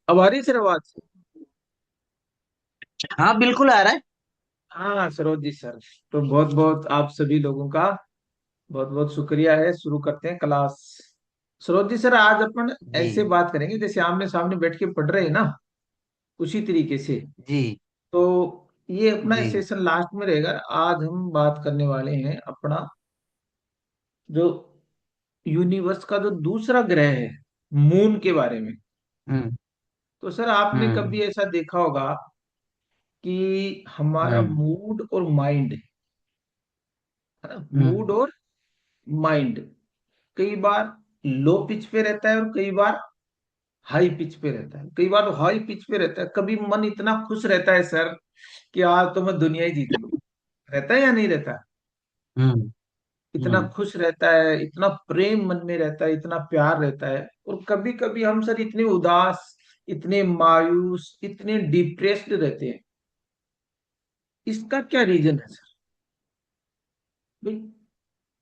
अब आ रही है सर आवाज? हाँ, बिल्कुल आ रहा है। हाँ सरोज जी सर। तो बहुत बहुत आप सभी लोगों का बहुत बहुत शुक्रिया है। शुरू करते हैं क्लास। सरोज जी सर, आज अपन ऐसे जी। बात करेंगे जैसे आमने सामने बैठ के पढ़ रहे हैं ना, उसी तरीके से। जी। तो ये अपना जी। सेशन लास्ट में रहेगा। आज हम बात करने वाले हैं अपना जो यूनिवर्स का जो दूसरा ग्रह है, मून के बारे में। हम्म। तो सर, आपने हम्म। कभी ऐसा देखा होगा कि हमारा हम्म। मूड और माइंड, है ना, मूड हम्म। और माइंड कई बार लो पिच पे रहता है और कई बार हाई पिच पे रहता है। कई बार हाई पिच पे रहता है। कभी मन इतना खुश रहता है सर कि आज तो मैं दुनिया ही जीत लूं। रहता है या नहीं रहता? हम्म। इतना हम्म। खुश रहता है, इतना प्रेम मन में रहता है, इतना प्यार रहता है। और कभी कभी हम सर इतने उदास, इतने मायूस, इतने डिप्रेस्ड रहते हैं। इसका क्या रीजन है सर? भाई,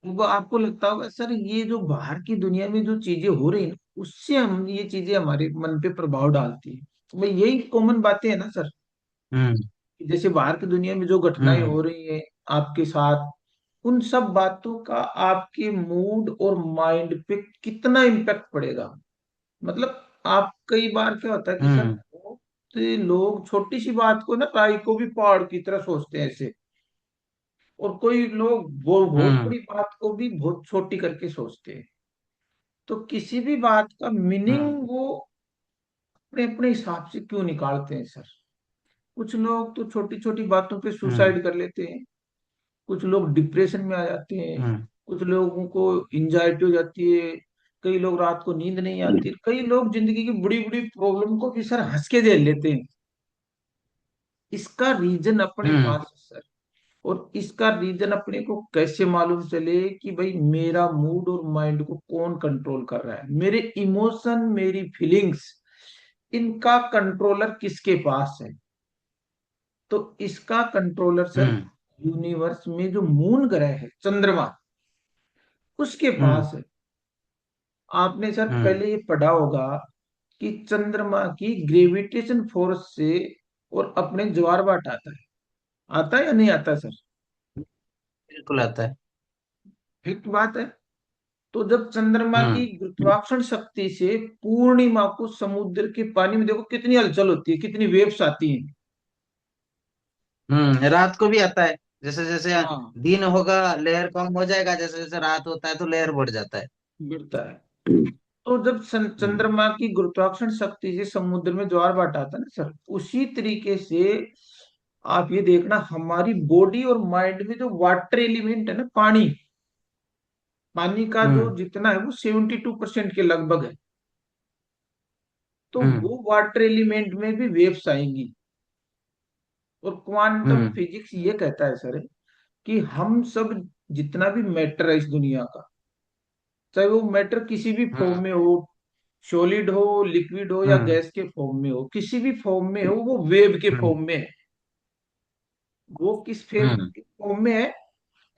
वो आपको लगता होगा सर, ये जो बाहर की दुनिया में जो चीजें हो रही हैं ना, उससे हम ये चीजें हमारे मन पे प्रभाव डालती है। तो भाई, यही कॉमन बातें हैं ना सर। हम्म। कि जैसे बाहर की दुनिया में जो घटनाएं हम्म। हो रही हैं आपके साथ, उन सब बातों का आपके मूड और माइंड पे कितना इम्पैक्ट पड़ेगा। मतलब आप, कई बार क्या होता है कि सर, हम्म। बहुत से लोग छोटी सी बात को ना राई को भी पहाड़ की तरह सोचते हैं ऐसे। और कोई लोग वो बहुत हम्म। बड़ी बात को भी बहुत छोटी करके सोचते हैं। तो किसी भी बात का हम्म। मीनिंग वो अपने अपने हिसाब से क्यों निकालते हैं सर? कुछ लोग तो छोटी छोटी बातों पे हम्म। सुसाइड कर लेते हैं। कुछ लोग डिप्रेशन में आ जाते हैं। हम्म। कुछ लोगों को इंजाइटी हो जाती है। कई लोग रात को नींद नहीं आती। कई लोग जिंदगी की बड़ी बड़ी प्रॉब्लम को भी सर हंस के झेल लेते हैं। इसका रीजन अपने हम्म। पास है सर। और इसका रीजन अपने को कैसे मालूम चले कि भाई मेरा मूड और माइंड को कौन कंट्रोल कर रहा है, मेरे इमोशन, मेरी फीलिंग्स, इनका कंट्रोलर किसके पास है? तो इसका कंट्रोलर सर हम्म। यूनिवर्स में जो मून ग्रह है, चंद्रमा, उसके हम्म। पास है। आपने सर हम्म। पहले ये पढ़ा होगा कि चंद्रमा की ग्रेविटेशन फोर्स से और अपने ज्वार भाटा आता है या नहीं आता सर? बिल्कुल आता है। फिक्स बात है। तो जब चंद्रमा की हम्म। गुरुत्वाकर्षण शक्ति से पूर्णिमा को समुद्र के पानी में देखो कितनी हलचल होती है, कितनी वेव्स आती हैं। रात को भी आता है। जैसे जैसे हाँ, दिन होगा लेयर कम हो जाएगा, जैसे जैसे रात होता है तो लेयर बढ़ जाता है। गिरता है। तो जब हम्म। चंद्रमा की गुरुत्वाकर्षण शक्ति से समुद्र में ज्वार भाटा आता है ना सर, उसी तरीके से आप ये देखना, हमारी बॉडी और माइंड में जो वाटर एलिमेंट है ना, पानी, पानी का जो हम्म। जितना है वो 72% के लगभग है। तो हम्म। वो वाटर एलिमेंट में भी वेव्स आएंगी। और क्वांटम हम्म। फिजिक्स ये कहता है सर कि हम सब, जितना भी मैटर है इस दुनिया का, चाहे वो मैटर किसी भी फॉर्म हम्म। में हो, सॉलिड हो, लिक्विड हो या हम्म। गैस के फॉर्म में हो, किसी भी फॉर्म में हो, वो वेव के हम्म। फॉर्म में है। वो किस फेव हम्म। के फॉर्म में है?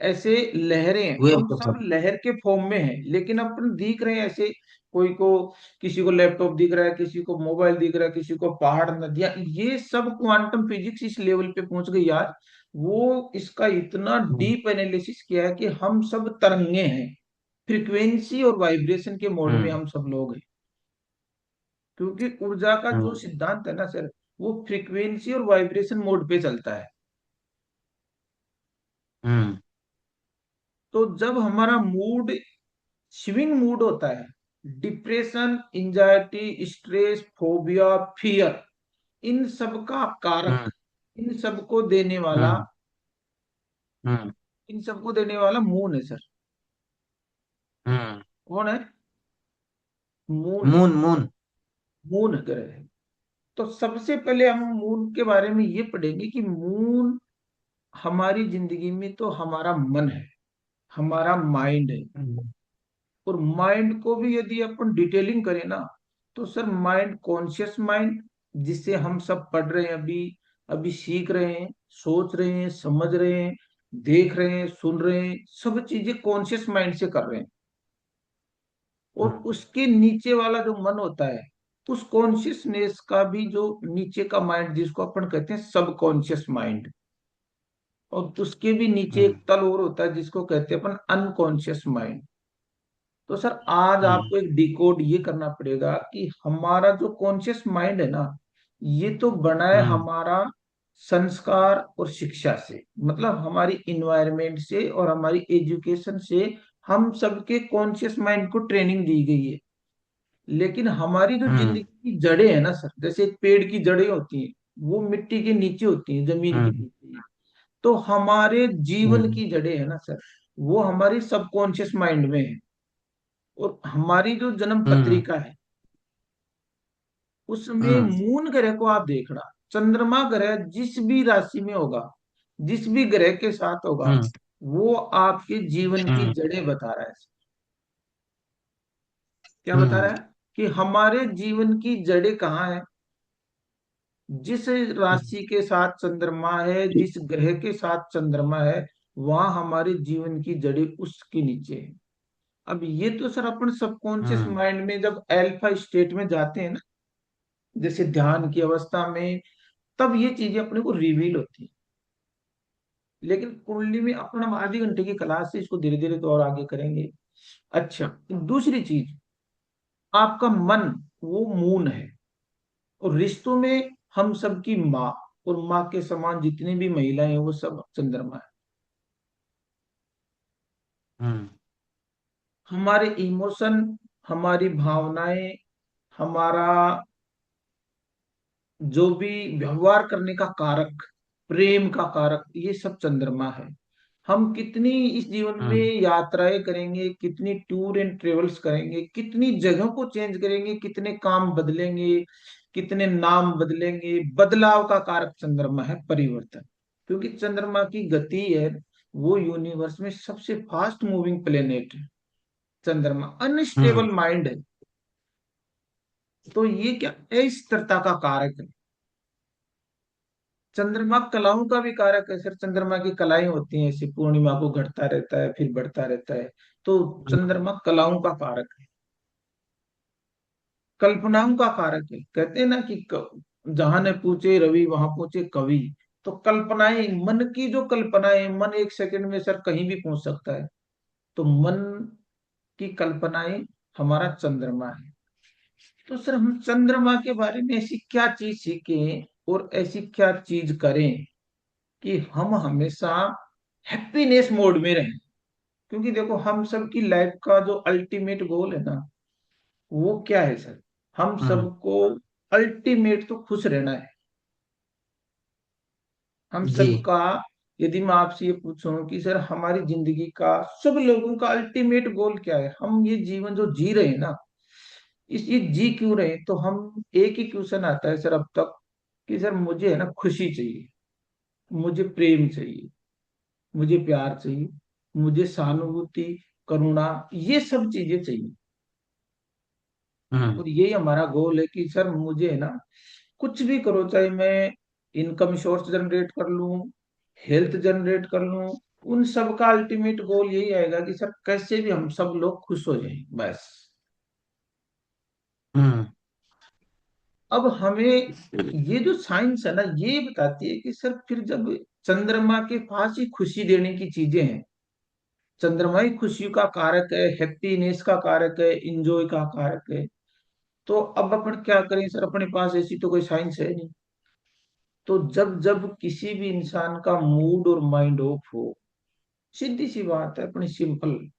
ऐसे लहरें हैं, वेव हम को सब सब। लहर के फॉर्म में हैं, लेकिन अपन दिख रहे हैं ऐसे। कोई को, किसी को लैपटॉप दिख रहा है, किसी को मोबाइल दिख रहा है, किसी को पहाड़, नदियां, ये सब क्वांटम फिजिक्स इस लेवल पे पहुंच गई यार। वो इसका इतना हम्म। डीप एनालिसिस किया है कि हम सब तरंगे हैं। फ्रीक्वेंसी और वाइब्रेशन के मोड में हम्म। हम सब लोग हैं। क्योंकि ऊर्जा का जो हम्म। सिद्धांत है ना सर, वो फ्रीक्वेंसी और वाइब्रेशन मोड पे चलता है। हम्म। तो जब हमारा मूड स्विंग मूड होता है, depression, anxiety, stress, phobia, fear, इन सब का कारक, हम्म। इन सबको देने वाला, हम्म। हम्म। इन सबको देने वाला मून है सर। हम्म। कौन है? मून है। मून। मून। मून ग्रह है। तो सबसे पहले हम मून के बारे में ये पढ़ेंगे कि मून हमारी जिंदगी में तो हमारा मन है, हमारा माइंड है। हम्म। और माइंड को भी यदि अपन डिटेलिंग करें ना, तो सर माइंड, कॉन्शियस माइंड, जिससे हम सब पढ़ रहे हैं अभी, अभी सीख रहे हैं, सोच रहे हैं, समझ रहे हैं, देख रहे हैं, सुन रहे हैं, सब चीजें कॉन्शियस माइंड से कर रहे हैं। और हम्म। उसके नीचे वाला जो मन होता है, उस कॉन्शियसनेस का भी जो नीचे का माइंड, जिसको अपन कहते हैं सबकॉन्शियस माइंड, और उसके भी नीचे एक हम्म। तल और होता है जिसको कहते हैं अपन अनकॉन्शियस माइंड। तो सर आज हम्म। आपको एक डिकोड ये करना पड़ेगा कि हमारा जो कॉन्शियस माइंड है ना, ये तो बना है हम्म। हमारा संस्कार और शिक्षा से, मतलब हमारी इन्वायरमेंट से और हमारी एजुकेशन से। हम सबके कॉन्शियस माइंड को ट्रेनिंग दी गई है। लेकिन हमारी जो हम्म। जिंदगी की जड़ें हैं ना सर, जैसे एक पेड़ की जड़ें होती हैं, वो मिट्टी के नीचे होती हैं, जमीन के हम्म। नीचे। तो हमारे जीवन हम्म। की जड़ें है ना सर, वो हमारी सबकॉन्शियस माइंड में है। और हमारी जो जन्म हम्म। पत्रिका है, उसमें हम्म। मून ग्रह को आप देखना, चंद्रमा ग्रह जिस भी राशि में होगा, जिस भी ग्रह के साथ होगा, हम्म। वो आपके जीवन की हम्म। जड़ें बता रहा है। क्या बता हम्म। रहा है? कि हमारे जीवन की जड़ें कहाँ है। जिस राशि के साथ चंद्रमा है, जिस ग्रह के साथ चंद्रमा है, वहां हमारे जीवन की जड़ें उसके नीचे है। अब ये तो सर अपन सबकॉन्शियस हम्म। माइंड में जब अल्फा स्टेट में जाते हैं ना, जैसे ध्यान की अवस्था में, तब ये चीजें अपने को रिवील होती है। लेकिन कुंडली में अपन हम आधे घंटे की क्लास से इसको धीरे धीरे तो और आगे करेंगे। अच्छा, दूसरी चीज, आपका मन वो मून है। और रिश्तों में हम सबकी माँ, और माँ के समान जितनी भी महिलाएं हैं वो सब चंद्रमा है। हम्म। हमारे इमोशन, हमारी भावनाएं, हमारा जो भी व्यवहार करने का कारक, प्रेम का कारक, ये सब चंद्रमा है। हम कितनी इस जीवन में हम्म। यात्राएं करेंगे, कितनी टूर एंड ट्रेवल्स करेंगे, कितनी जगहों को चेंज करेंगे, कितने काम बदलेंगे, कितने नाम बदलेंगे, बदलाव का कारक चंद्रमा है, परिवर्तन। क्योंकि चंद्रमा की गति है, वो यूनिवर्स में सबसे फास्ट मूविंग प्लेनेट है चंद्रमा। हम्म। अनस्टेबल माइंड है। तो ये क्या अस्थिरता का कारक है। चंद्रमा कलाओं का भी कारक है सर। चंद्रमा की कलाएं होती हैं, ऐसी पूर्णिमा को घटता रहता है फिर बढ़ता रहता है। तो हम्म। चंद्रमा कलाओं का कारक है, कल्पनाओं का कारक है। कहते हैं ना कि जहां ने पूछे रवि वहां पूछे कवि। तो कल्पनाएं, मन की जो कल्पनाएं, मन एक सेकंड में सर कहीं भी पहुंच सकता है। तो मन की कल्पनाएं हमारा चंद्रमा है। तो सर हम चंद्रमा के बारे में ऐसी क्या चीज सीखें और ऐसी क्या चीज करें कि हम हमेशा हैप्पीनेस मोड में रहें। क्योंकि देखो, हम सब की लाइफ का जो अल्टीमेट गोल है ना, वो क्या है सर? हम हम्म। सबको अल्टीमेट तो खुश रहना है। हम जी। सबका, यदि मैं आपसे ये पूछूं कि सर हमारी जिंदगी का, सब लोगों का अल्टीमेट गोल क्या है, हम ये जीवन जो जी रहे हैं ना, इस ये जी क्यों रहे हैं, तो हम एक ही क्वेश्चन आता है सर अब तक, कि सर मुझे है ना खुशी चाहिए, मुझे प्रेम चाहिए, मुझे प्यार चाहिए, मुझे सहानुभूति, करुणा, ये सब चीजें चाहिए। हम्म। और यही हमारा गोल है कि सर मुझे है ना, कुछ भी करो, चाहे मैं इनकम सोर्स जनरेट कर लूं, हेल्थ जनरेट कर लूं, उन सब का अल्टीमेट गोल यही आएगा कि सर कैसे भी हम सब लोग खुश हो जाएं, बस। हम्म। अब हमें ये जो साइंस है ना, ये बताती है कि सर फिर जब चंद्रमा के पास ही खुशी देने की चीजें हैं, चंद्रमा ही खुशी का कारक है, हैप्पीनेस का कारक है, इंजॉय का कारक है, तो अब अपन क्या करें सर? अपने पास ऐसी तो कोई साइंस है नहीं। तो जब जब किसी भी इंसान का मूड और माइंड ऑफ हो, सीधी सी बात है अपनी, सिंपल,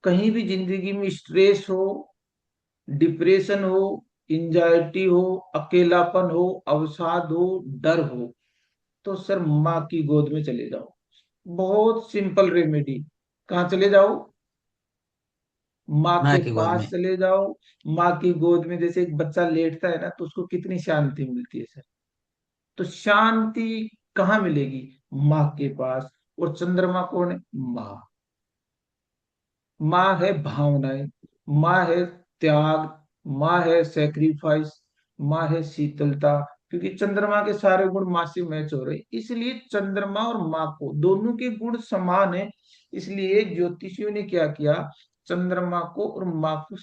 कहीं भी जिंदगी में स्ट्रेस हो, डिप्रेशन हो, इंजाइटी हो, अकेलापन हो, अवसाद हो, डर हो, तो सर माँ की गोद में चले जाओ। बहुत सिंपल रेमेडी। कहाँ चले जाओ? माँ माँ के की गोद पास में। चले जाओ। माँ की गोद में जैसे एक बच्चा लेटता है ना, तो उसको कितनी शांति मिलती है सर। तो शांति कहाँ मिलेगी? माँ के पास। और चंद्रमा कौन है? माँ। माँ है भावनाएं, माँ है त्याग, माँ है सेक्रीफाइस, माँ है शीतलता। क्योंकि चंद्रमा के सारे गुण माँ से मैच हो रहे हैं, इसलिए चंद्रमा और माँ को दोनों के गुण समान है। इसलिए ज्योतिषियों ने क्या किया, चंद्रमा को और माँ को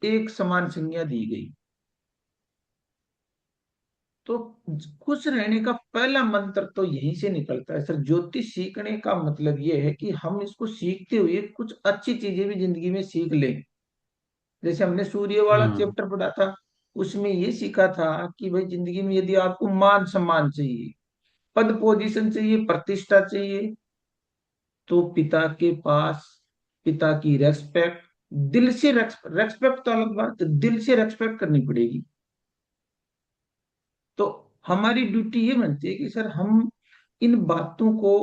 एक समान संज्ञा दी गई। तो खुश रहने का पहला मंत्र तो यहीं से निकलता है सर। ज्योतिष सीखने का मतलब ये है कि हम इसको सीखते हुए कुछ अच्छी चीजें भी जिंदगी में सीख लें। जैसे हमने सूर्य वाला हम्म। चैप्टर पढ़ा था, उसमें ये सीखा था कि भाई जिंदगी में यदि आपको मान सम्मान चाहिए, पद पोजीशन चाहिए, प्रतिष्ठा चाहिए, तो पिता के पास, पिता की रेस्पेक्ट, दिल से रेस्पेक्ट तो अलग बात है, दिल से रेस्पेक्ट करनी पड़ेगी। तो हमारी ड्यूटी ये बनती है कि सर हम इन बातों को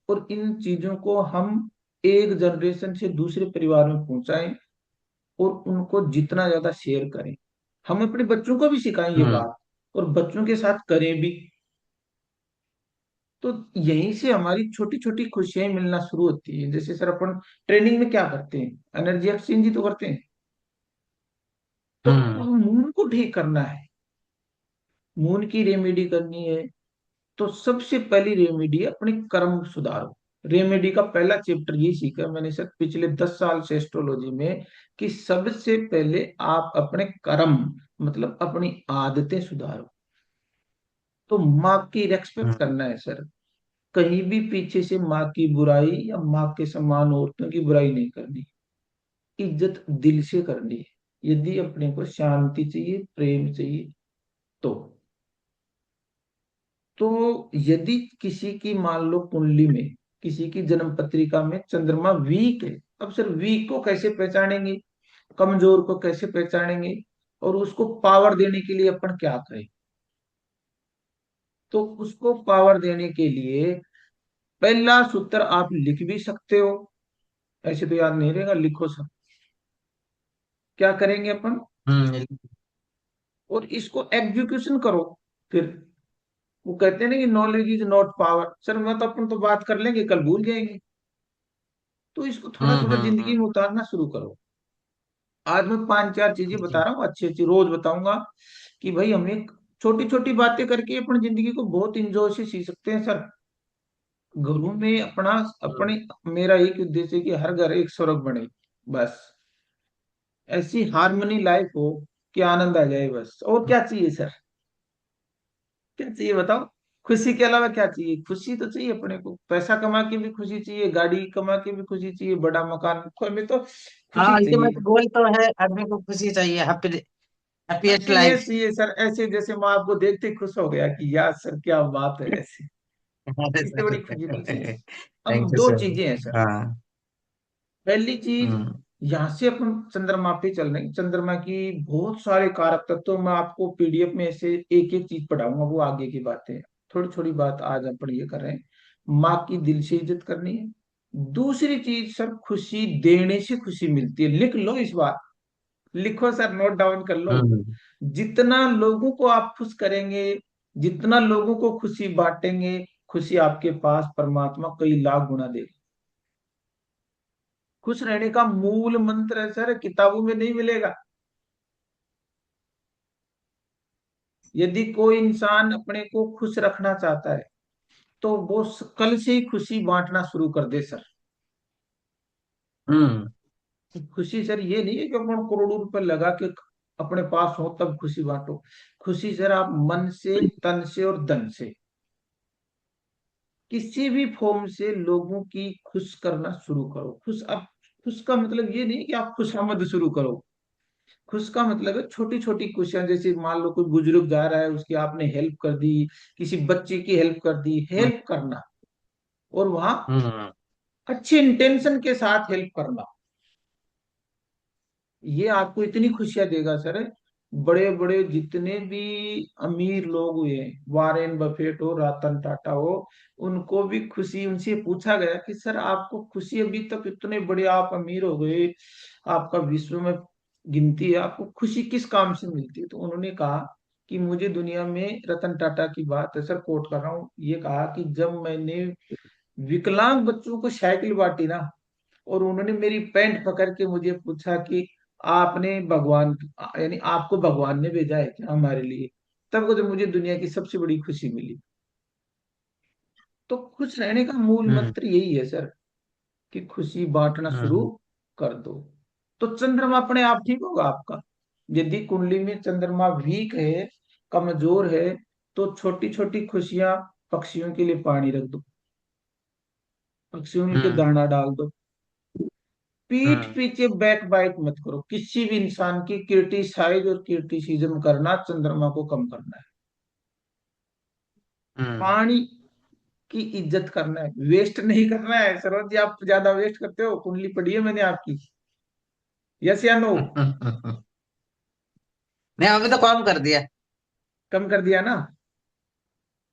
और इन चीजों को हम एक जनरेशन से दूसरे परिवार में पहुंचाएं और उनको जितना ज्यादा शेयर करें। हम अपने बच्चों को भी सिखाएं ये हम्म। बात, और बच्चों के साथ करें भी। तो यहीं से हमारी छोटी छोटी खुशियां मिलना शुरू होती है। जैसे सर अपन ट्रेनिंग में क्या करते हैं, एनर्जी एक्सचेंज ही तो करते हैं। तो हम्म। अब मूड को ठीक करना है, मूड की रेमेडी करनी है, तो सबसे पहली रेमेडी है अपने कर्म सुधारो। रेमेडी का पहला चैप्टर ये सीखा मैंने सर पिछले 10 साल से एस्ट्रोलॉजी में, कि सबसे पहले आप अपने कर्म, मतलब अपनी आदतें सुधारो। तो माँ की रेस्पेक्ट हम्म। करना है सर। कहीं भी पीछे से माँ की बुराई या माँ के समान औरतों की बुराई नहीं करनी। इज्जत दिल से करनी है यदि अपने को शांति चाहिए, प्रेम चाहिए। तो यदि किसी की मान लो कुंडली में, किसी की जन्म पत्रिका में चंद्रमा वीक है, अब सर वीक को कैसे पहचानेंगे, कमजोर को कैसे पहचानेंगे, और उसको पावर देने के लिए अपन क्या करें। तो उसको पावर देने के लिए पहला सूत्र आप लिख भी सकते हो, ऐसे तो याद नहीं रहेगा, लिखो सब। क्या करेंगे अपन, हम्म। और इसको एग्जीक्यूशन करो फिर। वो कहते हैं ना कि knowledge is not power, sir मैं तो अपन तो बात कर लेंगे कल भूल जाएंगे। तो इसको थोड़ा हम्म। थोड़ा जिंदगी में उतारना शुरू करो। आज मैं 5 4 चीजें बता जी। रहा हूँ, अच्छी अच्छी रोज बताऊंगा, कि भाई हमें छोटी छोटी बातें करके अपनी जिंदगी को बहुत इंजॉय से जी सकते हैं सर। घरों में अपना, हम्म। अपने, मेरा एक उद्देश्य है कि हर घर एक स्वर्ग बने, बस ऐसी हारमोनी लाइफ हो कि आनंद आ जाए, बस और क्या चाहिए सर। क्या चाहिए बताओ। खुशी के अलावा क्या चाहिए, खुशी तो चाहिए अपने को, पैसा कमा के भी खुशी चाहिए, गाड़ी कमा के भी खुशी चाहिए, बड़ा मकान, हमें तो हाँ, खुशी अल्टीमेट चाहिए। गोल तो है आदमी को खुशी चाहिए, हैप्पीएस्ट हैप्पीनेस लाइफ। चाहिए सर, ऐसे जैसे मैं आपको देखते ही खुश हो गया कि यार सर क्या बात है ऐसे, अरे इससे सर, बड़ी खुशी तो चाहिए। अब थैंक यू दो सर। चीजें हैं सर। हाँ। पहली चीज, हम्म। यहाँ से अपन चंद्रमा पे चल रहे हैं, चंद्रमा की बहुत सारे कारक तत्व तो मैं आपको पीडीएफ में ऐसे एक एक चीज पढ़ाऊंगा, वो आगे की बातें हैं। थोड़ी थोड़ी बात आज अपन ये कर रहे हैं। माँ की दिल से इज्जत करनी है। दूसरी चीज सर, खुशी देने से खुशी मिलती है, लिख लो इस बात, लिखो सर, नोट डाउन कर लो। हम्म। जितना लोगों को आप खुश करेंगे, जितना लोगों को खुशी बांटेंगे, खुशी आपके पास परमात्मा कई लाख गुना देगा। खुश रहने का मूल मंत्र है सर, किताबों में नहीं मिलेगा। यदि कोई इंसान अपने को खुश रखना चाहता है, तो वो कल से ही खुशी बांटना शुरू कर दे सर। हम्म। खुशी सर ये नहीं है कि अपन करोड़ों रुपए लगा के अपने पास हो तब खुशी बांटो। खुशी सर आप मन से, तन से और धन से, किसी भी फॉर्म से लोगों की खुश करना शुरू करो। खुश, अब खुश का मतलब ये नहीं कि आप खुशामद शुरू करो। खुश का मतलब है छोटी छोटी खुशियां, जैसे मान लो कोई बुजुर्ग जा रहा है, उसकी आपने हेल्प कर दी, किसी बच्चे की हेल्प कर दी, हेल्प करना, और वहां हम्म। अच्छे इंटेंशन के साथ हेल्प करना, ये आपको इतनी खुशियां देगा सर। बड़े बड़े जितने भी अमीर लोग हुए, वारेन बफेट हो, रतन टाटा हो, उनको भी खुशी, उनसे पूछा गया कि सर आपको खुशी, अभी तक इतने बड़े आप अमीर हो गए, आपका विश्व में गिनती है, आपको खुशी किस काम से मिलती है। तो उन्होंने कहा कि मुझे दुनिया में, रतन टाटा की बात है सर, कोट कर रहा हूँ, ये कहा कि जब मैंने विकलांग बच्चों को साइकिल बांटी ना, और उन्होंने मेरी पैंट पकड़ के मुझे पूछा कि आपने भगवान, यानी आपको भगवान ने भेजा है क्या हमारे लिए, तब को जब मुझे दुनिया की सबसे बड़ी खुशी मिली। तो खुश रहने का मूल हम्म। मंत्र यही है सर, कि खुशी बांटना शुरू हम्म। कर दो। तो चंद्रमा अपने आप ठीक होगा आपका। यदि कुंडली में चंद्रमा वीक है, कमजोर है, तो छोटी छोटी खुशियां, पक्षियों के लिए पानी रख दो, पक्षियों के हम्म। दाना डाल दो। पीठ हम्म। पीछे बैक बाइट मत करो, किसी भी इंसान की क्रिटिसाइज और क्रिटिसिज्म करना चंद्रमा को कम करना है। हम्म। पानी की इज्जत करना है, वेस्ट नहीं करना है। सरोज जी, आप ज्यादा वेस्ट करते हो, कुंडली पड़ी है मैंने आपकी। यस या नो? नहीं, अभी तो कम कर दिया। कम कर दिया ना?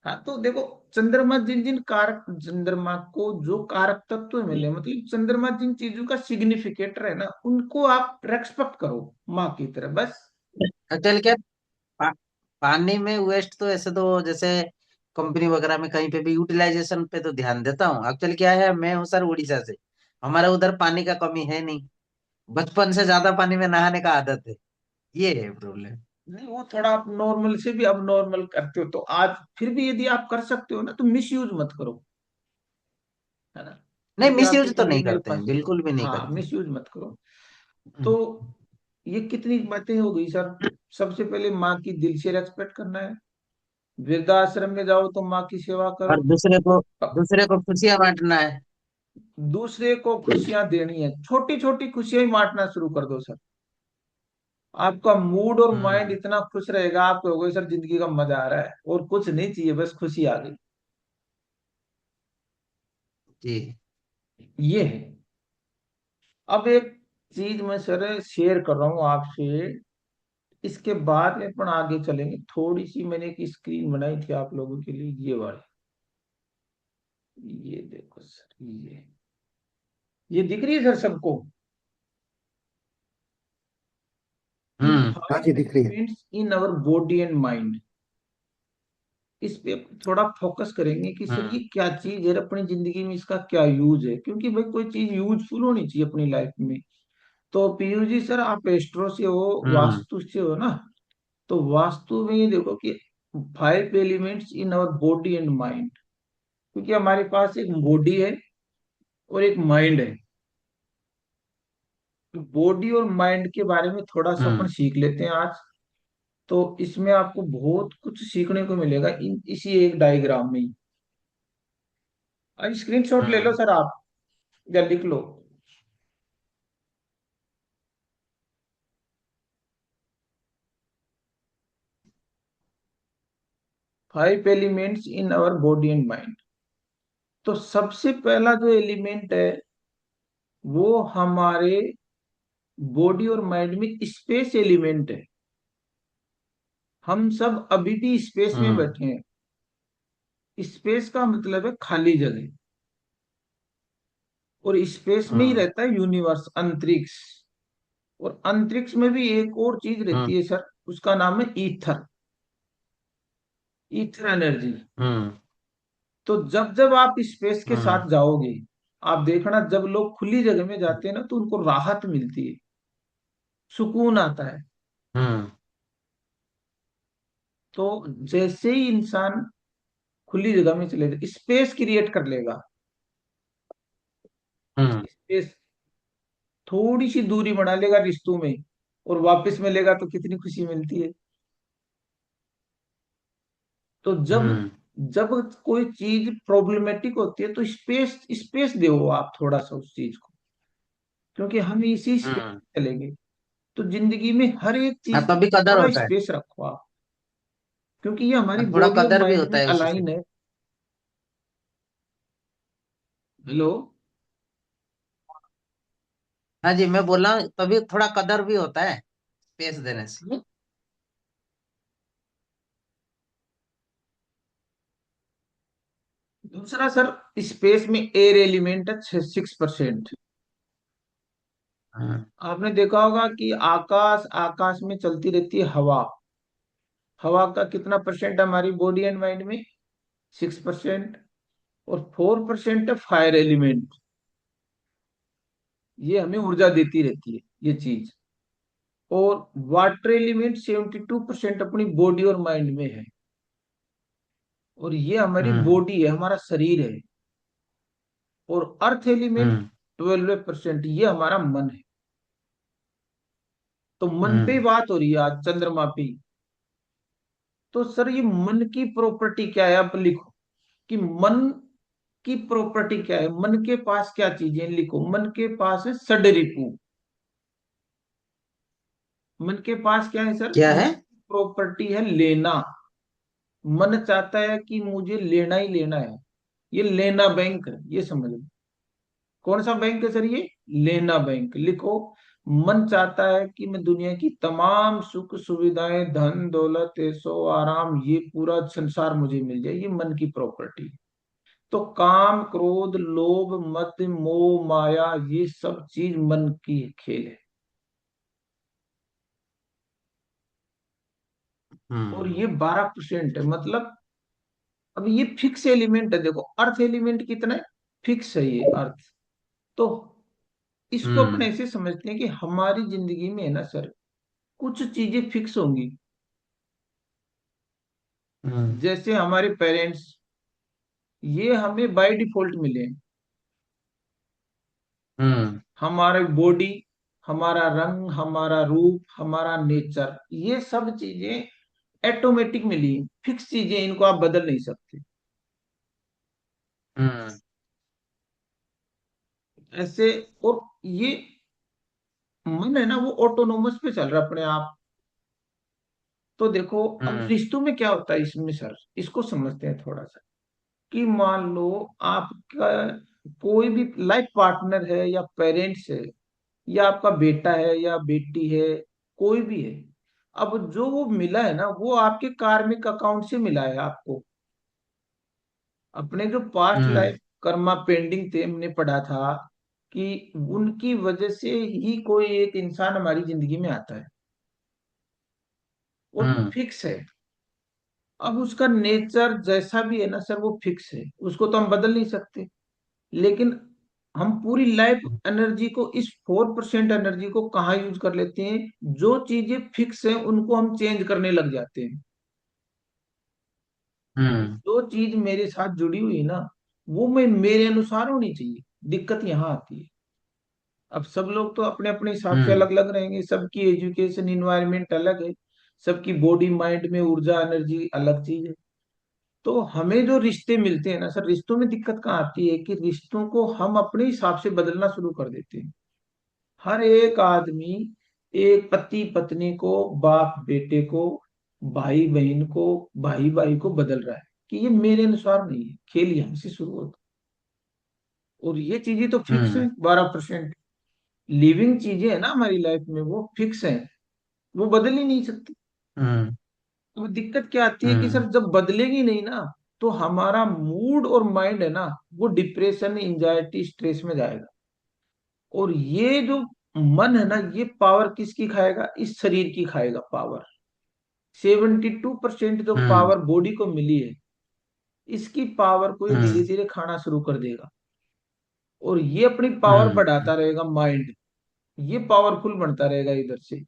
हाँ, तो देखो, चंद्रमा जिन जिन कारक, चंद्रमा को जो कारक तत्व मिले, मतलब चंद्रमा जिन चीजों का सिग्निफिकेटर है ना, उनको आप रेस्पेक्ट करो माँ की तरह, बस। एक्चुअली क्या, पा, पानी में वेस्ट तो ऐसे तो जैसे कंपनी वगैरह में कहीं पे भी यूटिलाइजेशन पे तो ध्यान देता हूँ। एक्चुअली क्या है, मैं हूँ सर उड़ीसा से। हमारे उधर पानी का कमी है नहीं। बचपन से ज्यादा पानी में नहाने का आदत है। ये है प्रॉब्लम। नहीं, वो थोड़ा आप नॉर्मल से भी अब नॉर्मल करते हो, तो आज फिर भी यदि आप कर सकते हो ना, तो मिस यूज मत करो, है ना? नहीं, यदि मिस आपकी यूज तो कुंडली नहीं मेरे करते हैं, पास, बिल्कुल भी नहीं हाँ, करते हैं। मिस यूज मत करो। तो हम्म। ये कितनी बातें हो गई सर। सबसे पहले माँ की दिल से रेस्पेक्ट करना है। वृद्धाश्रम में जाओ तो माँ की सेवा और करो। दूसरे को खुशियां बांटना है। दूसरे को खुशियां देनी है, छोटी छोटी खुशियां ही बांटना शुरू कर दो सर। आपका मूड और माइंड हम्म। इतना खुश रहेगा, आप कहोगे सर जिंदगी का मजा आ रहा है, और कुछ नहीं चाहिए, बस खुशी आ गई। जी। ये है। अब एक चीज मैं सर शेयर कर रहा हूँ आपसे, इसके बाद में अपन आगे चलेंगे। थोड़ी सी मैंने एक स्क्रीन बनाई थी आप लोगों के लिए, ये वाली। ये देखो सर, ये दिख रही है सर सबको? कि हाँ फाइव जी, दिख रही है। Elements in our body and mind, इस पे थोड़ा फोकस करेंगे कि सर ये हम्म। क्या चीज है, अपनी जिंदगी में इसका क्या यूज है, क्योंकि भाई कोई चीज यूजफुल होनी चाहिए अपनी लाइफ में। तो पीयू जी सर, आप एस्ट्रो से हो, हम्म। वास्तु से हो ना? तो वास्तु में ये देखो कि five elements in our body and mind, क्योंकि हमारे पास एक बॉडी है और एक माइंड है। तो बॉडी और माइंड के बारे में थोड़ा सा अपन हम्म। सीख लेते हैं आज। तो इसमें आपको बहुत कुछ सीखने को मिलेगा इसी एक डायग्राम में ही। अब स्क्रीनशॉट ले लो हम्म। सर आप, या लिख लो। Five elements in our body and mind. तो सबसे पहला जो एलिमेंट है, वो हमारे बॉडी और माइंड में स्पेस एलिमेंट है। हम सब अभी भी स्पेस में हम्म। बैठे हैं। स्पेस का मतलब है खाली जगह, और स्पेस में ही हम्म। रहता है यूनिवर्स, अंतरिक्ष। और अंतरिक्ष में भी एक और चीज हम्म। रहती है सर, उसका नाम है ईथर, ईथर एनर्जी। हम्म। तो जब जब आप स्पेस के हम्म। साथ जाओगे, आप देखना, जब लोग खुली जगह में जाते हैं ना, तो उनको राहत मिलती है, सुकून आता है। हम्म। तो जैसे ही इंसान खुली जगह में चले जाए, स्पेस क्रिएट कर लेगा, हम्म। स्पेस, थोड़ी सी दूरी बना लेगा रिश्तों में, और वापस मिलेगा तो कितनी खुशी मिलती है। तो जब हम्म। जब कोई चीज प्रॉब्लमेटिक होती है, तो स्पेस स्पेस दो आप थोड़ा सा उस चीज को, क्योंकि हम इसी स्पेस हम्म। में चलेंगे। तो जिंदगी में हर एक हाँ, चीज के तभी कदर थोड़ा होता है। स्पेस रखो आप, क्योंकि ये हमारी हाँ, थोड़ा बॉडी और कदर भी माइंड होता में है उसी से। अलाइन है। हेलो? हाँ जी, मैं बोल रहा हूँ तभी थोड़ा कदर भी होता है स्पेस देने से। दूसरा सर, स्पेस में एयर एलिमेंट है 6%। हाँ। आपने देखा होगा कि आकाश आकाश में चलती रहती है हवा। हवा का कितना परसेंट हमारी बॉडी एंड माइंड में? 6%। और 4% है फायर एलिमेंट, ये हमें ऊर्जा देती रहती है ये चीज। और वाटर एलिमेंट 72% अपनी बॉडी और माइंड में है, और ये हमारी हम्म। बॉडी है, हमारा शरीर है। और अर्थ एलिमेंट हम्म। 12%, ये हमारा मन है। तो मन पे ही हम्म। बात हो रही है आज, चंद्रमा पे ही। तो सर ये मन की प्रॉपर्टी क्या है, आप लिखो कि मन की प्रॉपर्टी क्या है, मन के पास क्या चीजें हैं? लिखो, मन के पास है सडरिपू। मन के पास क्या है सर? क्या मन है? की प्रॉपर्टी है लेना। मन चाहता है कि मुझे लेना ही लेना है। ये लेना बैंक है, ये समझ लो। कौन सा बैंक है सर ये? लेना बैंक। लिखो, मन चाहता है कि मैं दुनिया की तमाम सुख सुविधाएं, धन दौलत, ऐशो आराम, ये पूरा संसार मुझे मिल जाए, ये मन की प्रॉपर्टी। तो काम क्रोध लोभ मद मोह माया, ये सब चीज मन की खेल है। और हम्म। ये 12% है, मतलब अब ये फिक्स एलिमेंट है। देखो, अर्थ एलिमेंट कितना है? फिक्स है ये अर्थ। तो इसको अपन हम्म। ऐसे समझते हैं कि हमारी जिंदगी में है ना सर, कुछ चीजें फिक्स होंगी। हम्म। जैसे हमारे पेरेंट्स, ये हमें बाय डिफॉल्ट मिले हैं। हम्म। हमारा बॉडी, हमारा रंग, हमारा रूप, हमारा नेचर, ये सब चीजें ऑटोमेटिक मिली, फिक्स चीजें, इनको आप बदल नहीं सकते। हम्म। ऐसे, और ये मन है ना, वो ऑटोनोमस पे चल रहा है अपने आप। तो देखो, अब हम्म। रिश्तों में क्या होता है इसमें सर, इसको समझते हैं थोड़ा सा। कि मान लो आपका कोई भी लाइफ पार्टनर है, या पेरेंट्स है, या आपका बेटा है या बेटी है, कोई भी है। अब जो वो मिला है ना, वो आपके कार्मिक अकाउंट से मिला है आपको। अपने जो पास्ट हम्म। लाइफ कर्मा पेंडिंग थे, हमने पढ़ा था कि उनकी वजह से ही कोई एक इंसान हमारी जिंदगी में आता है। और वो हम्म। फिक्स है। अब उसका नेचर जैसा भी है ना सर, वो फिक्स है, उसको तो हम बदल नहीं सकते। लेकिन हम पूरी लाइफ एनर्जी को, इस 4% एनर्जी को कहाँ यूज कर लेते हैं? जो चीजें फिक्स हैं उनको हम चेंज करने लग जाते हैं। हम्म। जो चीज मेरे साथ जुड़ी हुई है ना, वो मैं मेरे अनुसार होनी चाहिए। दिक्कत यहाँ आती है। अब सब लोग तो अपने अपने हिसाब से हम्म। अलग अलग रहेंगे, सबकी एजुकेशन इन्वायरमेंट अलग है, सबकी बॉडी माइंड में ऊर्जा एनर्जी अलग चीज है। तो हमें जो रिश्ते मिलते हैं ना सर, रिश्तों में दिक्कत कहाँ आती है कि रिश्तों को हम अपने हिसाब से बदलना शुरू कर देते हैं। हर एक आदमी, एक पति पत्नी को, बाप बेटे को, भाई बहन को, भाई भाई को बदल रहा है कि ये मेरे अनुसार नहीं है। खेल यहां से शुरू होता है। और ये चीजें तो फिक्स है, हम्म। 12% लिविंग चीजें है ना हमारी लाइफ में, वो फिक्स है, वो बदल ही नहीं सकती। हम्म। अब दिक्कत क्या आती है कि हम्म। सर जब बदलेगी नहीं ना, तो हमारा मूड और माइंड है ना, वो डिप्रेशन, इंजाइटी, स्ट्रेस में जाएगा। और ये जो मन है ना, ये पावर किसकी खाएगा? इस शरीर की खाएगा पावर। 72% जो हम्म। पावर बॉडी को मिली है, इसकी पावर को ये धीरे हम्म। धीरे खाना शुरू कर देगा। और ये अपनी पावर हम्म। बढ़ाता रहेगा, माइंड ये पावरफुल बनता रहेगा इधर से।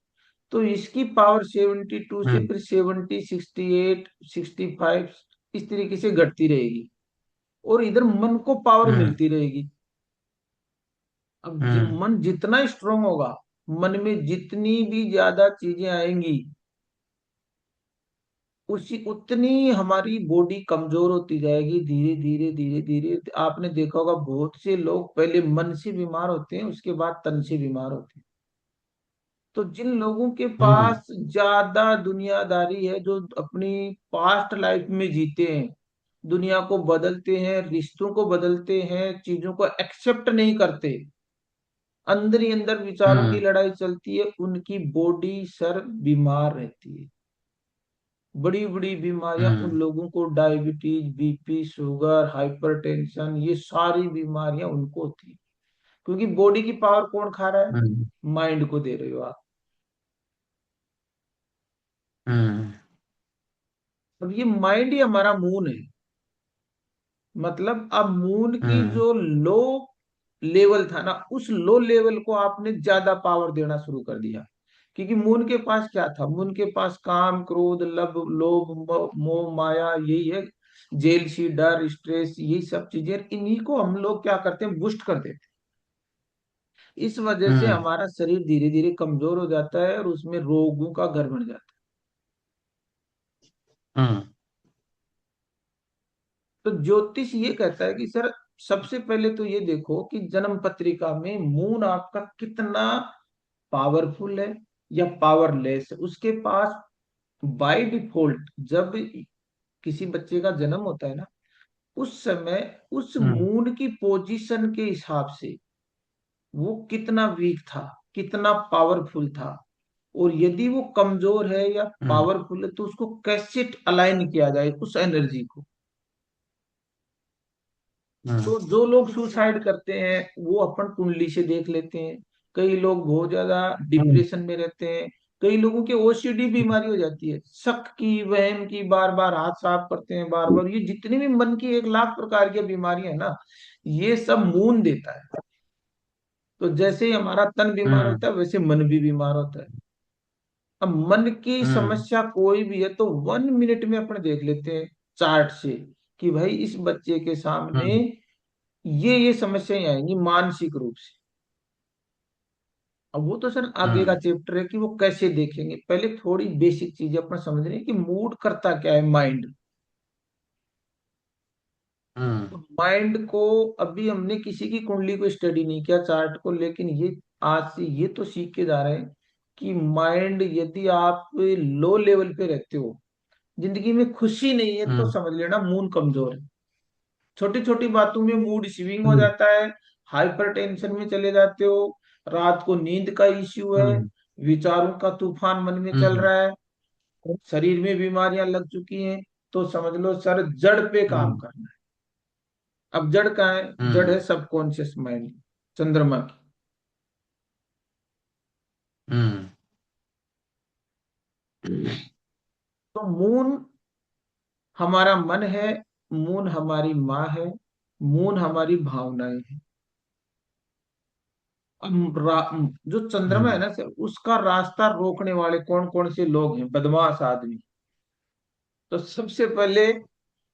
तो इसकी पावर 72 से हम्म। फिर 70, 68, 65, इस तरीके से घटती रहेगी। और इधर मन को पावर हम्म। मिलती रहेगी। अब हम्म। मन जितना स्ट्रांग होगा, मन में जितनी भी ज्यादा चीजें आएंगी, उसी उतनी हमारी बॉडी कमजोर होती जाएगी, धीरे धीरे धीरे धीरे। आपने देखा होगा, बहुत से लोग पहले मन से बीमार होते हैं, उसके बाद तन से बीमार होते हैं। तो जिन लोगों के हम्म। पास ज्यादा दुनियादारी है, जो अपनी पास्ट लाइफ में जीते हैं, दुनिया को बदलते हैं, रिश्तों को बदलते हैं, चीजों को एक्सेप्ट नहीं करते, अंदर ही अंदर विचारों की हम्म। लड़ाई चलती है, उनकी बॉडी सर बीमार रहती है। बड़ी बड़ी बीमारियां उन हम्म। लोगों को, डायबिटीज, बीपी, शुगर, हाइपरटेंशन, ये सारी बीमारियां उनको होती है। क्योंकि बॉडी की पावर कौन खा रहा है? हम्म। माइंड को दे रहे हो आप। हम्म। अब ये माइंड ही हमारा मून है। मतलब अब मून की हम्म। जो लो लेवल था ना, उस लो लेवल को आपने ज्यादा पावर देना शुरू कर दिया। क्योंकि मून के पास क्या था? मून के पास काम क्रोध लब लोभ मोह माया, यही है। जेलसी, डर, स्ट्रेस, यही सब चीजें, इन्हीं को हम लोग क्या करते हैं? बुस्ट कर देते हैं। इस वजह से हम्म। हमारा शरीर धीरे धीरे कमजोर हो जाता है, और उसमें रोगों का घर बन जाता है। हम्म। तो ज्योतिष ये कहता है कि सर सबसे पहले तो ये देखो कि जन्म पत्रिका में मून आपका कितना पावरफुल है या पावरलेस है। उसके पास बाय डिफॉल्ट जब किसी बच्चे का जन्म होता है ना, उस समय उस हम्म। मून की पोजीशन के हिसाब से वो कितना वीक था, कितना पावरफुल था, और यदि वो कमजोर है या हम्म। पावरफुल है तो उसको कैसे अलाइन किया जाए उस एनर्जी को। हम्म। तो जो लोग सुसाइड करते हैं वो अपन कुंडली से देख लेते हैं। कई लोग बहुत ज्यादा हम्म। डिप्रेशन में रहते हैं। कई लोगों के ओसीडी बीमारी हो जाती है, शक की, वहम की, बार बार हाथ साफ करते हैं, बार बार, ये जितनी भी मन की 1 लाख प्रकार की बीमारियां है ना, ये सब मून देता है। तो जैसे ही हमारा तन बीमार हम्म। होता है वैसे मन भी बीमार होता है। अब मन की हम्म। समस्या कोई भी है तो 1 मिनट में अपने देख लेते हैं चार्ट से कि भाई इस बच्चे के सामने हम्म। ये समस्याएं आएंगी मानसिक रूप से। अब वो तो सर आगे का हम्म। चैप्टर है कि वो कैसे देखेंगे। पहले थोड़ी बेसिक चीजें अपना समझ रहे हैं कि मूड करता क्या है, माइंड। हम्म। तो माइंड को अभी हमने किसी की कुंडली को स्टडी नहीं किया, चार्ट को, लेकिन ये आज से ये तो सीख के जा रहे हैं कि माइंड, यदि आप लो लेवल पे रहते हो, जिंदगी में खुशी नहीं है, तो हम्म। समझ लेना मूड कमजोर है। छोटी छोटी बातों में मूड स्विंग हो हम्म। जाता है, हाइपर टेंशन में चले जाते हो, रात को नींद का इश्यू है, हम्म। विचारों का तूफान मन में चल हम्म। रहा है, शरीर में बीमारियां लग चुकी हैं, तो समझ लो सर जड़ पे काम हम्म। करना है। अब जड़ कहाँ है? जड़ हम्म। है सबकॉन्शियस माइंड, चंद्रमा की। हम्म। तो मून हमारा मन है, मून हमारी माँ है, मून हमारी भावनाएं हैं। अब जो चंद्रमा है हम्म। ना सर, उसका रास्ता रोकने वाले कौन कौन से लोग हैं, बदमाश आदमी। तो सबसे पहले,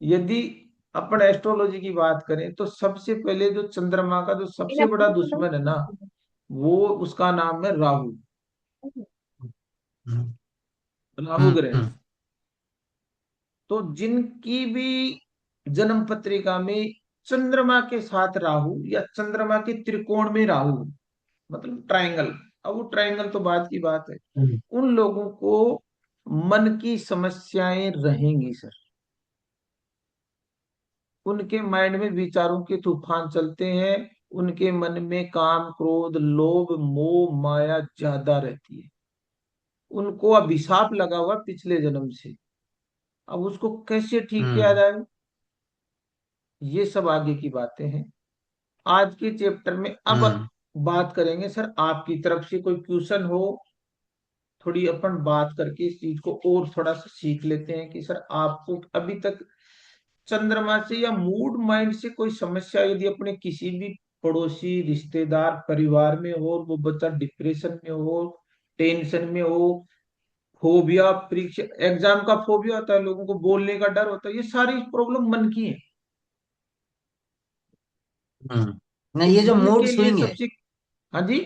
यदि अपन एस्ट्रोलॉजी की बात करें, तो सबसे पहले जो चंद्रमा का जो सबसे बड़ा दुश्मन है ना, वो, उसका नाम है राहु। राहु हम्म। ग्रह। तो जिनकी भी जन्म पत्रिका में चंद्रमा के साथ राहु या चंद्रमा के त्रिकोण में राहु, मतलब ट्रायंगल, अब वो ट्रायंगल तो बात की बात है, हम्म। उन लोगों को मन की समस्याएं रहेंगी सर। उनके माइंड में विचारों के तूफान चलते हैं। उनके मन में काम, क्रोध, लोभ, मोह, माया ज्यादा रहती है। उनको अभिशाप लगा हुआ पिछले जन्म से। अब उसको कैसे ठीक किया हम्म। जाए, ये सब आगे की बातें हैं। आज के चैप्टर में अब हम्म। बात करेंगे सर, आपकी तरफ से कोई क्वेश्चन हो, थोड़ी अपन बात करके इस चीज को और थोड़ा सा सीख लेते हैं कि सर आपको अभी तक चंद्रमा से या मूड माइंड से कोई समस्या यदि अपने किसी भी पड़ोसी, रिश्तेदार, परिवार में हो, वो बच्चा डिप्रेशन में हो, टेंशन में हो, फोबिया, परीक्षा एग्जाम का फोबिया होता है, लोगों को बोलने का डर होता है, ये सारी प्रॉब्लम मन की है। तो नहीं, ये जो मन मूड के लिए स्विंग है, सबसे, हाँ जी,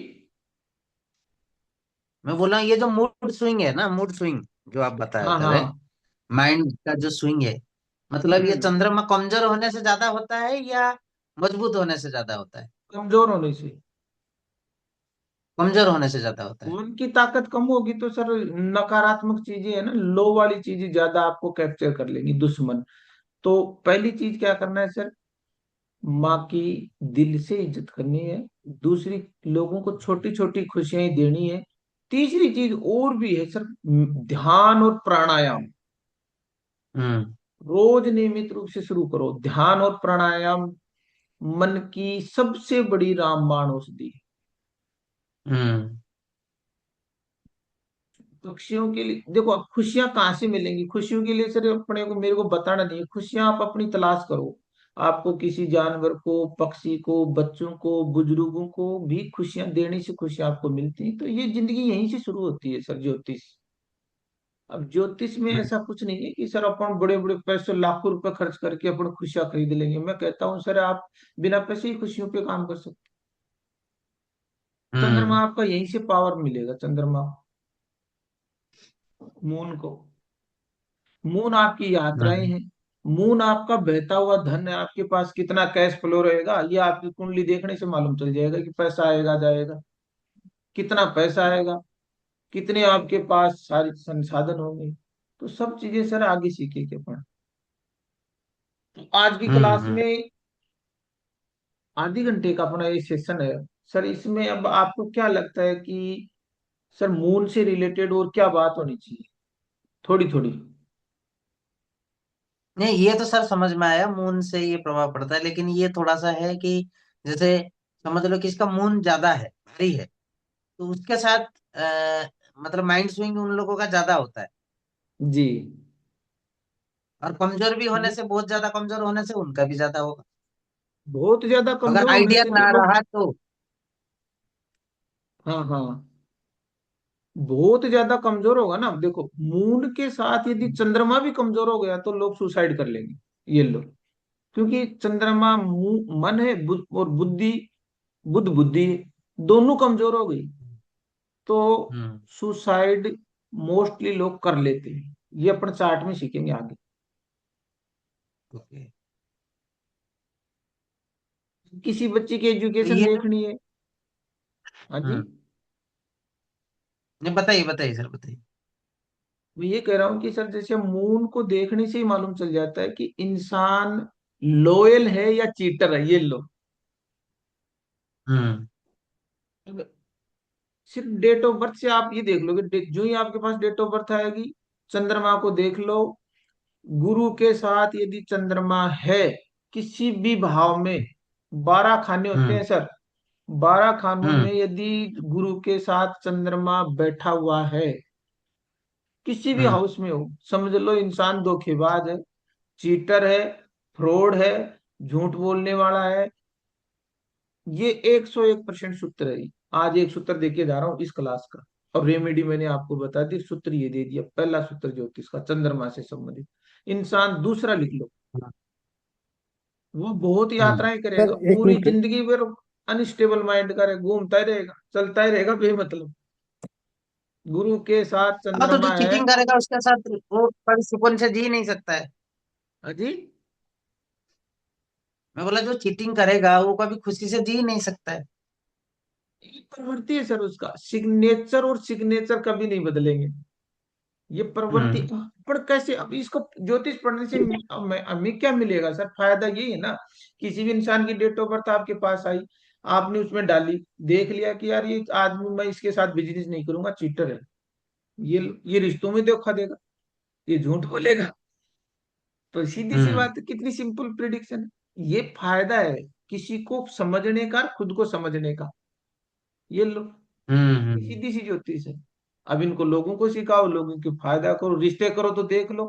मैं बोल रहा हूँ ये जो मूड स्विंग है ना, मूड स्विंग जो आप बता हाँ रहे, हाँ, माइंड का जो स्विंग है, मतलब ये हम्म, चंद्रमा कमजोर होने से ज्यादा होता है या मजबूत होने से ज्यादा होता है? कमजोर होने से। कमजोर होने से ज्यादा होता है। मन की ताकत कम होगी तो सर नकारात्मक चीजें है ना, लो वाली चीजें ज्यादा आपको कैप्चर कर लेंगी, दुश्मन। तो पहली चीज क्या करना है सर, माँ की दिल से इज्जत करनी है। दूसरी, लोगों को छोटी छोटी खुशियां देनी है। तीसरी चीज और भी है सर, ध्यान और प्राणायाम। हम्म। रोज नियमित रूप से शुरू करो ध्यान और प्राणायाम। मन की सबसे बड़ी रामबाण औषधि है। हम्म। पक्षियों के लिए देखो, अब खुशियां कहाँ से मिलेंगी? खुशियों के लिए सर अपने को, मेरे को बताना नहीं है, खुशियां आप अपनी तलाश करो। आपको किसी जानवर को, पक्षी को, बच्चों को, बुजुर्गों को भी खुशियां देने से खुशियां आपको मिलती हैं। तो ये जिंदगी यहीं से शुरू होती है सर, ज्योतिष। अब ज्योतिष में ऐसा कुछ नहीं है कि सर अपन बड़े बड़े पैसे, लाखों रुपए खर्च करके अपन खुशियां खरीद लेंगे। मैं कहता हूँ सर, आप बिना पैसे ही खुशियों पे काम कर सकते। चंद्रमा हम्म। आपका यहीं से पावर मिलेगा, चंद्रमा, मून को। मून आपकी यात्राएं हम्म हैं। मून आपका बहता हुआ धन है, आपके पास कितना कैश फ्लो रहेगा ये आपकी कुंडली देखने से मालूम चल जाएगा कि पैसा आएगा जाएगा, कितना पैसा आएगा, कितने आपके पास सारे संसाधन होंगे। तो सब चीजें सर आगे सीखेंगे अपन। तो आज की क्लास हम्म। में आधे घंटे का अपना ये सेशन है सर। इसमें अब आपको क्या लगता है कि सर मून से रिलेटेड और क्या बात होनी चाहिए, थोड़ी थोड़ी। नहीं, ये तो सर समझ में आया, मून से ये प्रभाव पड़ता है, लेकिन ये थोड़ा सा है कि जैसे समझ लो कि इसका मून ज्यादा है, भारी है, तो उसके साथ मतलब माइंड स्विंग उन लोगों का ज्यादा होता है। जी। और कमजोर भी होने से, बहुत ज्यादा कमजोर होने से उनका भी ज्यादा होगा, बहुत ज्यादा अगर कमजोर होने आइडिया से तो ना लोग, रहा तो। हाँ हाँ, बहुत ज्यादा कमजोर होगा ना। अब देखो मून के साथ यदि चंद्रमा भी कमजोर हो गया तो लोग सुसाइड कर लेंगे, ये लो। क्योंकि चंद्रमा मन है, और बुद्धि, बुद्ध बुद्धि दोनों कमजोर हो गई तो हम्म। सुसाइड मोस्टली लोग कर लेते हैं। ये अपन चार्ट में सीखेंगे आगे। ओके। किसी बच्चे की तो एजुकेशन ये देखनी है। हाँ जी। हम्म। नहीं, बताइए बताइए सर, बताइए। मैं ये कह रहा हूँ कि सर जैसे मून को देखने से ही मालूम चल जाता है कि इंसान लॉयल है या चीटर है, ये लो। हम्म सिर्फ डेट ऑफ बर्थ से आप ये देख लोगे, जो ही आपके पास डेट ऑफ बर्थ आएगी, चंद्रमा को देख लो। गुरु के साथ यदि चंद्रमा है किसी भी भाव में, 12 खाने होते हम्म हैं सर, 12 खानों हम्म में यदि गुरु के साथ चंद्रमा बैठा हुआ है, किसी भी हम्म हाउस में हो, समझ लो इंसान धोखेबाज है, चीटर है, फ्रॉड है, झूठ बोलने वाला है। ये 101% सूत्र है। आज एक सूत्र देके जा रहा हूँ इस क्लास का, और रेमेडी मैंने आपको बता दी, सूत्र ये दे दिया। पहला सूत्र ज्योतिष का चंद्रमा से संबंधित। इंसान दूसरा लिख लो, वो बहुत हम्म। यात्राएं सर करेगा एक पूरी मिनट। जिंदगी भर, अनस्टेबल माइंड का घूमता ही रहेगा, चलता ही रहेगा बेमतलब। गुरु के साथ हाँ, तो जो चंद्रमा है। चीटिंग करेगा उसके साथ वो कभी सुकून से जी नहीं सकता है। अजी, मैं बोला, जो चीटिंग करेगा वो कभी खुशी से जी नहीं सकता है। ये प्रवृत्ति है सर, उसका सिग्नेचर और सिग्नेचर कभी नहीं बदलेंगे। ये प्रवृत्ति। हम्म पर कैसे, अब इसको ज्योतिष पढ़ने से हमें क्या मिलेगा सर? फायदा यही है ना, किसी भी इंसान की डेट ऑफ बर्थ आपके पास आई, आपने उसमें डाली, देख लिया कि यार ये आदमी, मैं इसके साथ बिजनेस नहीं करूंगा, चीटर है, ये रिश्तों में धोखा देगा, ये झूठ बोलेगा। तो सीधी सी हम्म बात है, कितनी सिंपल प्रिडिक्शन है। ये फायदा है किसी को समझने का, खुद को समझने का। ये लो, ये हम्म। सीधी सी ज्योतिष है। अब इनको लोगों को सिखाओ, लोगों के फायदा करो, रिश्ते करो तो देख लो,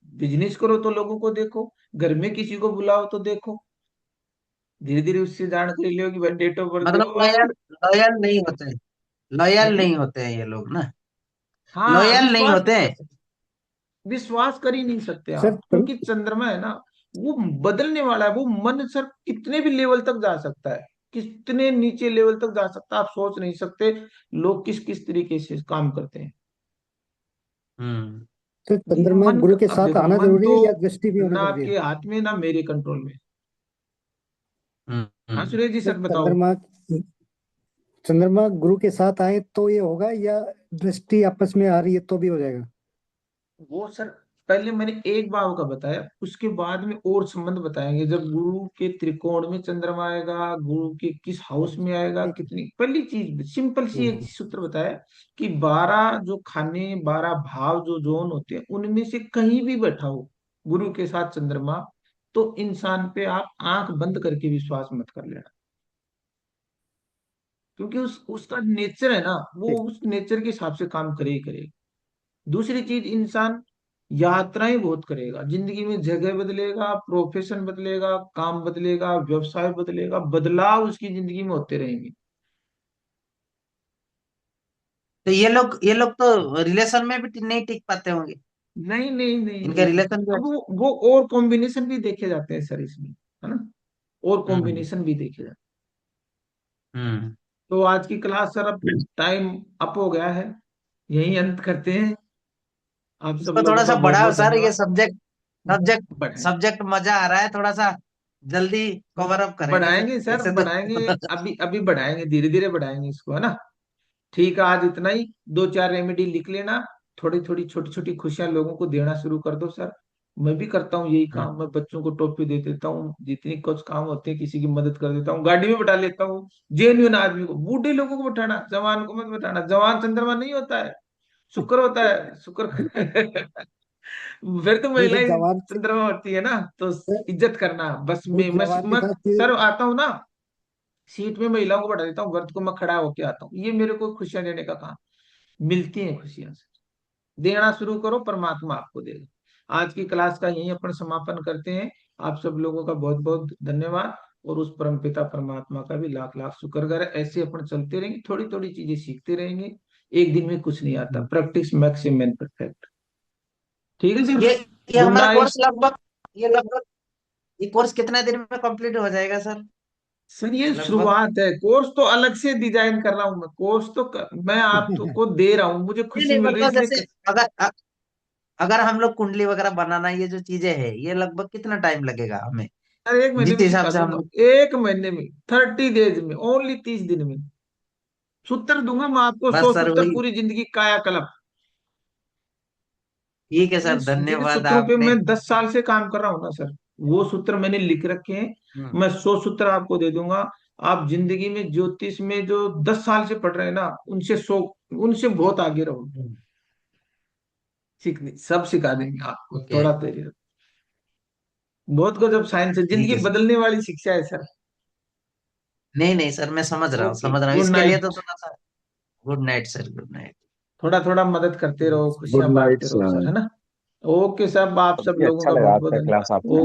बिजनेस करो तो लोगों को देखो, घर में किसी को बुलाओ तो देखो, धीरे धीरे उससे जानकारी लो कि भाई डेट ऑफ बर्थ मतलब देखो आप। लॉयल लॉयल नहीं होते, हाँ लॉयल जी। नहीं होते हैं ये लोग ना, हाँ, लॉयल नहीं विश्वास होते नहीं कर हैं। सकते, विश्वास कर ही नहीं सकते सर आप, क्योंकि चंद्रमा है ना, वो बदलने वाला है। वो मन सर कितने भी लेवल तक जा सकता है, कितने नीचे लेवल तक जा सकता है, आप सोच नहीं सकते लोग किस किस तरीके से काम करते हैं। हम्म सर ये चंद्रमा मन गुरु के अब साथ देखो, आना मन जरूरी तो है या दृष्टि भी होना ना जरूरी है? आपके हाथ में ना मेरे कंट्रोल में। हाँ हम्म। सुरेश जी, सर सर बताओ। चंद्रमा गुरु के साथ आए तो ये होगा, या दृष्टि आपस में आ रही है तो भी हो जाएगा? वो सर पहले मैंने एक भाव का बताया, उसके बाद में और संबंध बताएंगे। जब गुरु के त्रिकोण में चंद्रमा आएगा, गुरु के किस हाउस में आएगा, ठीक है। कितनी, पहली चीज सिंपल सी एक हम्म, सूत्र बताया कि 12 जो खाने, 12 भाव जो जोन होते हैं, उनमें से कहीं भी बैठा हो गुरु के साथ चंद्रमा, तो इंसान पे आप आंख बंद करके विश्वास मत कर लेना। क्योंकि उसका नेचर है ना, वो ठीक। उस नेचर के हिसाब से काम करे ही करेगा। दूसरी चीज, इंसान यात्राएं बहुत करेगा, जिंदगी में जगह बदलेगा, प्रोफेशन बदलेगा, काम बदलेगा, व्यवसाय बदलेगा, बदलाव उसकी जिंदगी में होते रहेंगे। तो ये लोग तो रिलेशन में भी नहीं टिक पाते होंगे, नहीं नहीं नहीं इनके नहीं। रिलेशन भी अब वो और कॉम्बिनेशन भी देखे जाते हैं सर इसमें, है ना, और हम्म कॉम्बिनेशन भी देखे जाते हम्म। हैं। तो आज की क्लास सर अब टाइम अप हो गया है, यही अंत करते हैं। आप सब इसको थोड़ा लोगों सा का बहुत बढ़ाओ बहुत सर, ये धन्यवाद। सब्जेक्ट सब्जेक्ट बढ़ाएं सब्जेक्ट मजा आ रहा है, थोड़ा सा जल्दी कवर अप करेंगे सर, बढ़ाएंगे सर, ऐसे तो। बढ़ाएंगे। अभी अभी बढ़ाएंगे, धीरे धीरे बढ़ाएंगे इसको, है ना। ठीक है, आज इतना ही। दो चार रेमेडी लिख लेना। थोड़ी थोड़ी छोटी छोटी खुशियां लोगों को देना शुरू कर दो सर। मैं भी करता हूँ यही हम्म, काम। मैं बच्चों को टॉफी दे देता हूँ, जितनी कुछ काम होते हैं किसी की मदद कर देता हूँ, गाड़ी में बैठा लेता हूँ। जेन्युइन आदमी को, बूढ़े लोगों को बैठाना, जवान को मत बैठाना। जवान चंद्रमा नहीं होता है, शुक्र होता है, शुक्र। फिर तो नहीं, तो महिला ही जवान चंद्रमा होती है ना। तो इज्जत करना बस। वो जवान के मैं साथ ये सर आता हूँ ना, सीट में महिलाओं को बैठा देता हूँ, वर्द को मैं खड़ा होके आता हूँ। ये मेरे को खुशियां देने का काम। मिलती हैं खुशियां से। देना शुरू करो, परमात्मा आपको देगा। आज की क्लास का यही अपन समापन करते हैं। आप सब लोगों का बहुत बहुत धन्यवाद। और उस परमपिता परमात्मा का भी लाख लाख शुक्र कर। ऐसे अपन चलते रहेंगे, थोड़ी थोड़ी चीजें सीखते रहेंगे। एक दिन में कुछ नहीं आता। Practice max man perfect. ठीक है सर। ये ये गुड हमारा नाइट। कोर्स लगभग ये कोर्स कितने दिन में कंप्लीट हो जाएगा सर? सर ये लगभग। शुरुआत है। कोर्स तो अलग से डिजाइन कर रहा हूँ मैं। कोर्स तो मैं आपको दे रहा हूँ, मुझे नहीं खुशी नहीं, मिल रही है मतलब इसलिए जैसे अगर हम लोग कुंडली वगैरह बनाना, ये जो चीजें है, ये लगभग कितना टाइम लगेगा हमें, सर एक महीने जिस में हिसाब सिखा से हम दूंगा। लोग? एक महीने में, 30 डेज में, ओनली 30 दिन में सूत्र दूंगा मैं आपको। बस 100 सर सूत्र, वही। पूरी जिंदगी कायाकल्प। ठीक है जिन सर, जिन धन्यवाद सूत्रों पे आपने। मैं 10 साल से काम कर रहा हूँ ना सर, वो सूत्र मैंने लिख रखे हैं। हम्म, मैं 100 सूत्र आपको दे दूंगा। आप जिंदगी में ज्योतिष में जो 10 साल से पढ़ रहे हैं ना, उनसे 100, उनसे बहुत आगे रहो। हम्म, सीख सब सिखा देंगे आपको, ओके। थोड़ा देर। बहुत गजब साइंस है, ठीक जिंदगी है सर। बदलने वाली शिक्षा है सर। नहीं नहीं सर, मैं समझ रहा हूँ, ओके, समझ रहा हूँ, गुड इसके लिए तो नाइट। थोड़ा सा। Good night sir, good night. थोड़ा थोड़ा मदद करते रहो, गुड खुशियां नाइट बांटते रहो सर, सर। है ना। ओके साहब, आप सब काफी लोगों अच्छा का लगा बहुत आज बहुत का क्लास धन्यवाद। आपका।